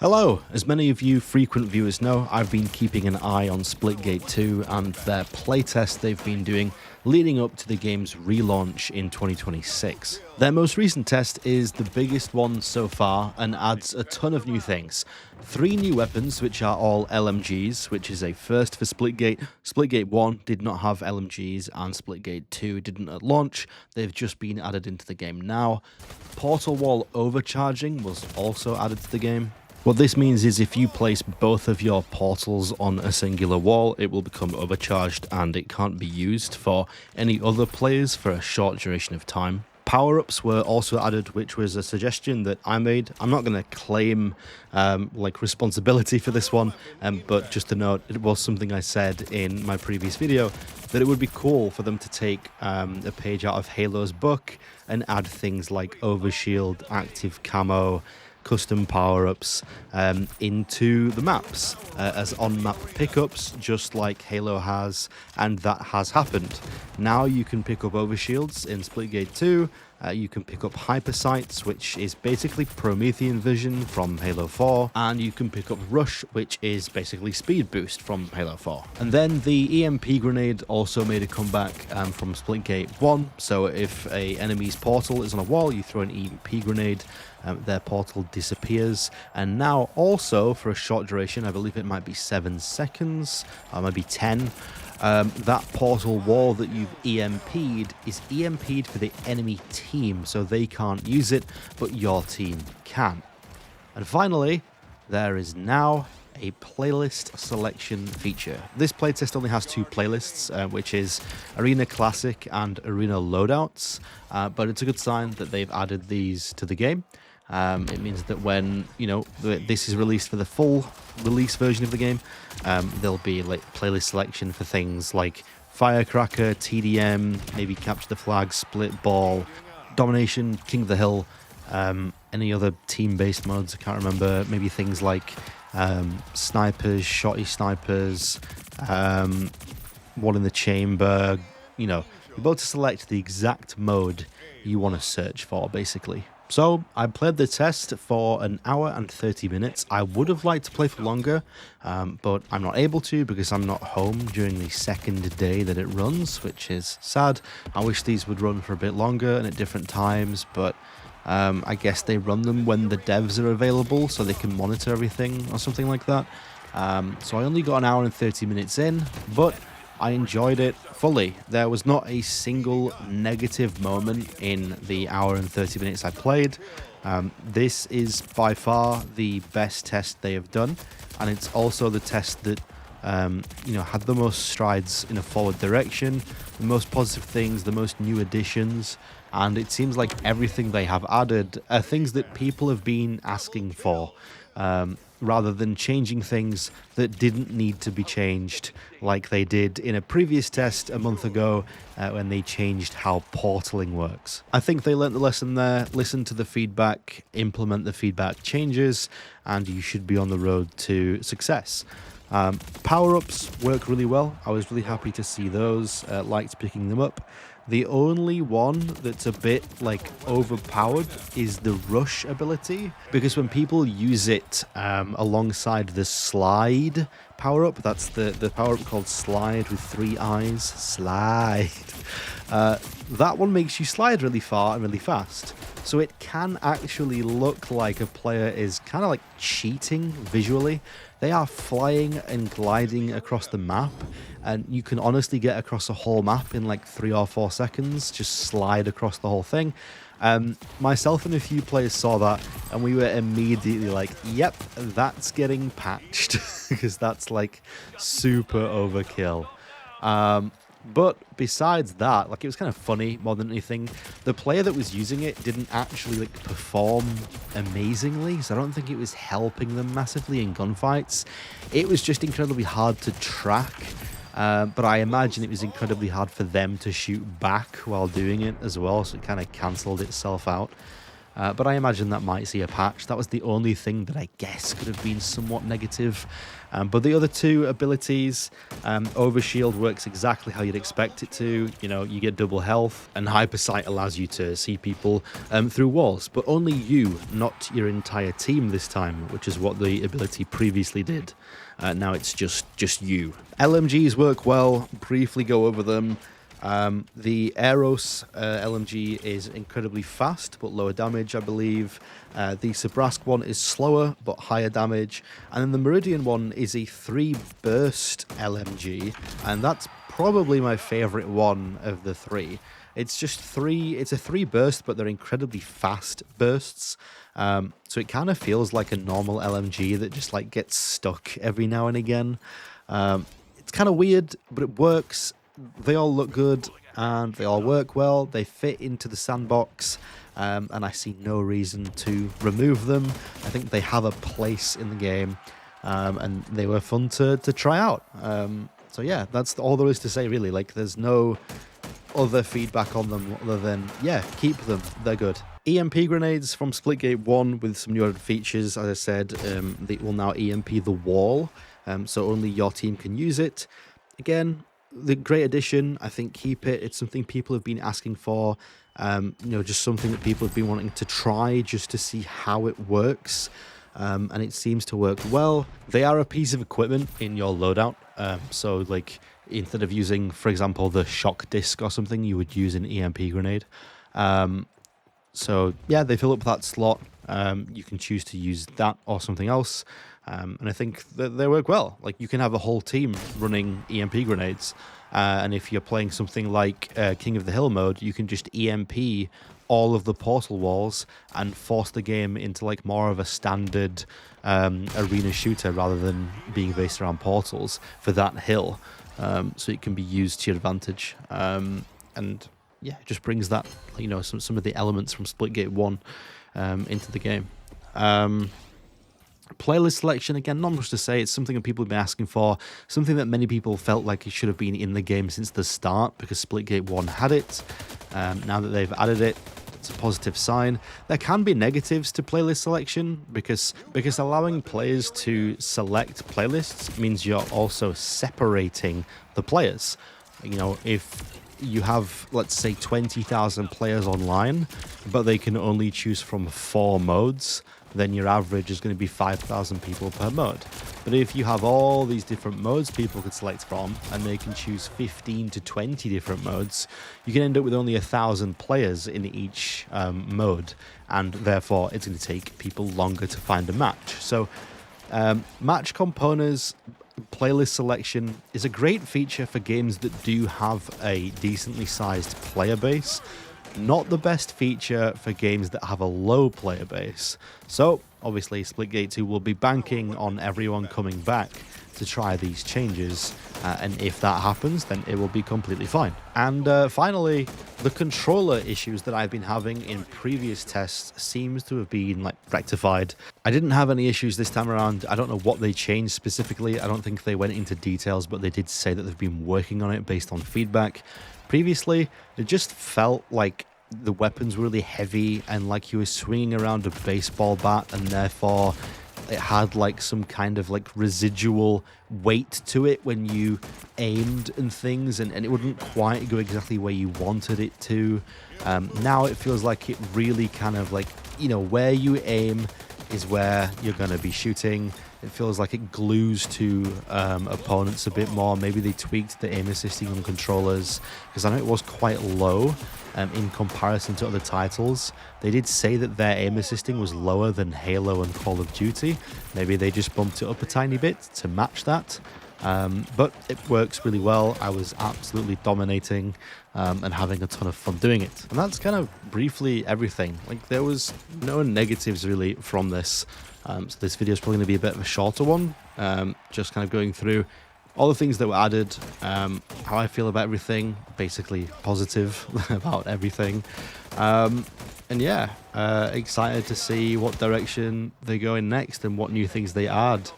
Hello! As many of you frequent viewers know, I've been keeping an eye on Splitgate 2 and their playtest they've been doing leading up to the game's relaunch in 2026. Their most recent test is the biggest one so far and adds a ton of new things. 3 new weapons, which are all LMGs, which is a first for Splitgate. Splitgate 1 did not have LMGs and Splitgate 2 didn't at launch. They've just been added into the game now. Portal wall overcharging was also added to the game. What this means is if you place both of your portals on a singular wall, it will become overcharged and it can't be used for any other players for a short duration of time. Power-ups were also added, which was a suggestion that I made. I'm not going to claim responsibility for this one, but just to note, it was something I said in my previous video, that it would be cool for them to take a page out of Halo's book and add things like overshield, active camo, custom power-ups into the maps as on-map pickups, just like Halo has, and that has happened. Now you can pick up overshields in Splitgate 2, you can pick up hypersights, which is basically Promethean vision from Halo 4, and you can pick up rush, which is basically speed boost from Halo 4. And then the EMP grenade also made a comeback from Splitgate 1, so if a enemy's portal is on a wall, you throw an EMP grenade, their portal disappears. And now also for a short duration, I believe it might be 7 seconds, or maybe 10, that portal wall that you've EMP'd is EMP'd for the enemy team, so they can't use it, but your team can. And finally, there is now a playlist selection feature. This playtest only has 2 playlists, which is Arena Classic and Arena Loadouts, but it's a good sign that they've added these to the game. It means that when, this is released for the full release version of the game, there'll be like playlist selection for things like Firecracker, TDM, maybe Capture the Flag, Split Ball, Domination, King of the Hill, any other team-based modes, I can't remember, maybe things like snipers, shotty snipers, one in the chamber, you're able to select the exact mode you want to search for, basically. So I played the test for an hour and 30 minutes. I would have liked to play for longer, but I'm not able to because I'm not home during the second day that it runs, which is sad. I wish these would run for a bit longer and at different times, but I guess they run them when the devs are available so they can monitor everything or something like that. So I only got an hour and 30 minutes in, but I enjoyed it fully. There was not a single negative moment in the hour and 30 minutes I played. This is by far the best test they have done, and it's also the test that had the most strides in a forward direction, the most positive things, the most new additions, and it seems like everything they have added are things that people have been asking for, rather than changing things that didn't need to be changed, like they did in a previous test a month ago when they changed how portaling works. I think they learnt the lesson there, listen to the feedback, implement the feedback changes, and you should be on the road to success. Power-ups work really well. I was really happy to see those, liked picking them up. The only one that's a bit overpowered is the rush ability, because when people use it alongside the slide power-up, that's the power-up called slide with 3 eyes, slide, that one makes you slide really far and really fast. So it can actually look like a player is kind of like cheating visually. They are flying and gliding across the map, and you can honestly get across a whole map in like 3 or 4 seconds, just slide across the whole thing. Myself and a few players saw that, and we were immediately like, yep, that's getting patched, because that's like super overkill. But besides that, it was kind of funny more than anything. The player that was using it didn't actually perform amazingly, so I don't think it was helping them massively in gunfights. It was just incredibly hard to track, but I imagine it was incredibly hard for them to shoot back while doing it as well, so it kind of cancelled itself out. but I imagine that might see a patch. That was the only thing that I guess could have been somewhat negative. But the other two abilities, Overshield works exactly how you'd expect it to. You know, you get double health, and Hypersight allows you to see people through walls, but only you, not your entire team this time, which is what the ability previously did. Now it's just you. LMGs work well. Briefly go over them. The Eros LMG is incredibly fast but lower damage, I believe. The Sabrask one is slower but higher damage. And then the Meridian one is a 3-burst LMG, and that's probably my favorite one of the three. It's just it's a 3-burst, but they're incredibly fast bursts. So it kind of feels like a normal LMG that just like gets stuck every now and again. It's kind of weird, but it works. They all look good and they all work well. They fit into the sandbox, and I see no reason to remove them. I think they have a place in the game, and they were fun to try out. So yeah, that's all there is to say really. Like, there's no other feedback on them other than, yeah, keep them, they're good. EMP grenades from Splitgate 1 with some new added features. As I said, they will now EMP the wall, so only your team can use it. Again, the great addition. I think keep it. It's something people have been asking for. You know, just something that people have been wanting to try just to see how it works. And it seems to work well. They are a piece of equipment in your loadout. So like, instead of using, for example, the shock disc or something, you would use an EMP grenade. So yeah, they fill up that slot. You can choose to use that or something else. And I think that they work well. Like, you can have a whole team running EMP grenades. And if you're playing something like King of the Hill mode, you can just EMP all of the portal walls and force the game into like more of a standard arena shooter rather than being based around portals for that hill. So it can be used to your advantage. And yeah, it just brings that, you know, some of the elements from Splitgate 1 into the game. Playlist selection, again, not much to say. It's something that people have been asking for, something that many people felt like it should have been in the game since the start because Splitgate 1 had it. Now that they've added it, it's a positive sign. There can be negatives to playlist selection because allowing players to select playlists means you're also separating the players. You know, if you have, let's say, 20,000 players online, but they can only choose from 4 modes, then your average is going to be 5,000 people per mode. But if you have all these different modes people could select from, and they can choose 15 to 20 different modes, you can end up with only 1,000 players in each mode, and therefore it's going to take people longer to find a match. So match components, playlist selection is a great feature for games that do have a decently sized player base. Not the best feature for games that have a low player base. So, obviously, Splitgate 2 will be banking on everyone coming back to try these changes, and if that happens, then it will be completely fine. And finally, the controller issues that I've been having in previous tests seems to have been rectified. I didn't have any issues this time around. I don't know what they changed specifically. I don't think they went into details, but they did say that they've been working on it based on feedback. Previously, it just felt like the weapons were really heavy and like you were swinging around a baseball bat, and therefore it had some kind of residual weight to it when you aimed and things, and it wouldn't quite go exactly where you wanted it to. Now it feels like it really kind of where you aim is where you're going to be shooting. It feels like it glues to opponents a bit more. Maybe they tweaked the aim assisting on controllers, because I know it was quite low in comparison to other titles. They did say that their aim assisting was lower than Halo and Call of Duty. Maybe they just bumped it up a tiny bit to match that. But it works really well. I was absolutely dominating and having a ton of fun doing it. And that's kind of briefly everything. There was no negatives really from this. So this video is probably going to be a bit of a shorter one. Just kind of going through all the things that were added, how I feel about everything, basically positive about everything. And yeah, excited to see what direction they go in next and what new things they add.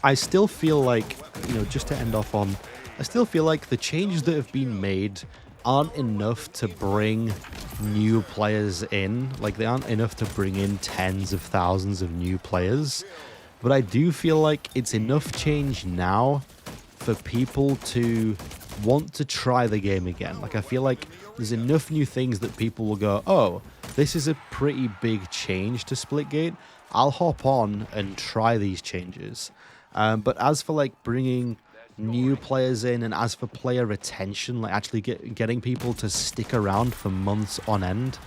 I still feel like, just to end off on, I still feel like the changes that have been made aren't enough to bring new players in. Like, they aren't enough to bring in tens of thousands of new players. But I do feel like it's enough change now for people to want to try the game again. Like, I feel like there's enough new things that people will go, oh, this is a pretty big change to Splitgate. I'll hop on and try these changes. But as for like bringing new players in, and as for player retention, like actually getting people to stick around for months on end,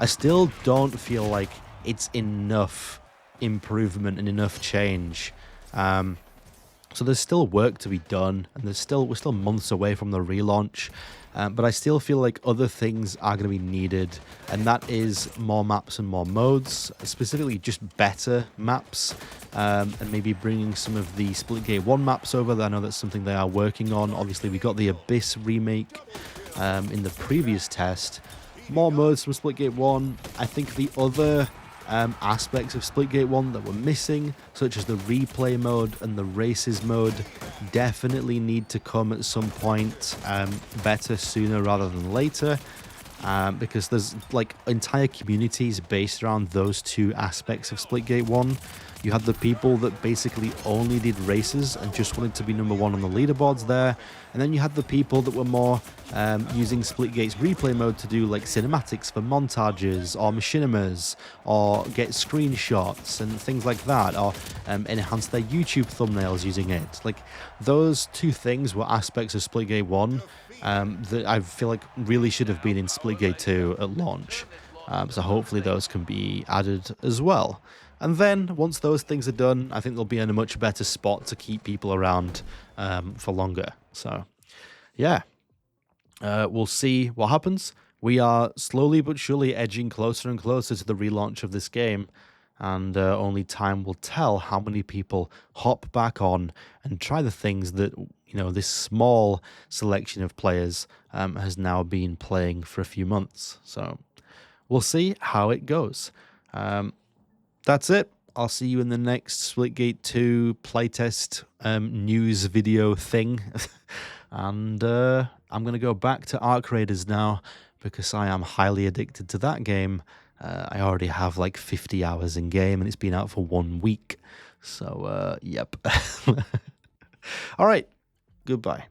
I still don't feel like it's enough improvement and enough change. So there's still work to be done, and we're still months away from the relaunch. But I still feel like other things are going to be needed, and that is more maps and more modes, specifically just better maps, and maybe bringing some of the Splitgate 1 maps over. I know that's something they are working on. Obviously, we got the Abyss remake in the previous test. More modes from Splitgate 1. I think the other aspects of Splitgate 1 that were missing, such as the replay mode and the races mode, definitely need to come at some point, better sooner rather than later, because there's like entire communities based around those two aspects of Splitgate 1. You had the people that basically only did races and just wanted to be number one on the leaderboards there, and then you had the people that were more using Splitgate's replay mode to do like cinematics for montages or machinimas or get screenshots and things like that, or enhance their YouTube thumbnails using it. Like, those two things were aspects of Splitgate 1 that I feel like really should have been in Splitgate 2 at launch. So hopefully those can be added as well. And then, once those things are done, I think they'll be in a much better spot to keep people around for longer. So, yeah. We'll see what happens. We are slowly but surely edging closer and closer to the relaunch of this game, and only time will tell how many people hop back on and try the things that, you know, this small selection of players has now been playing for a few months. So, we'll see how it goes. That's it. I'll see you in the next Splitgate 2 playtest news video thing. And I'm going to go back to Arc Raiders now, because I am highly addicted to that game. I already have like 50 hours in game, and it's been out for 1 week. So, yep. All right. Goodbye.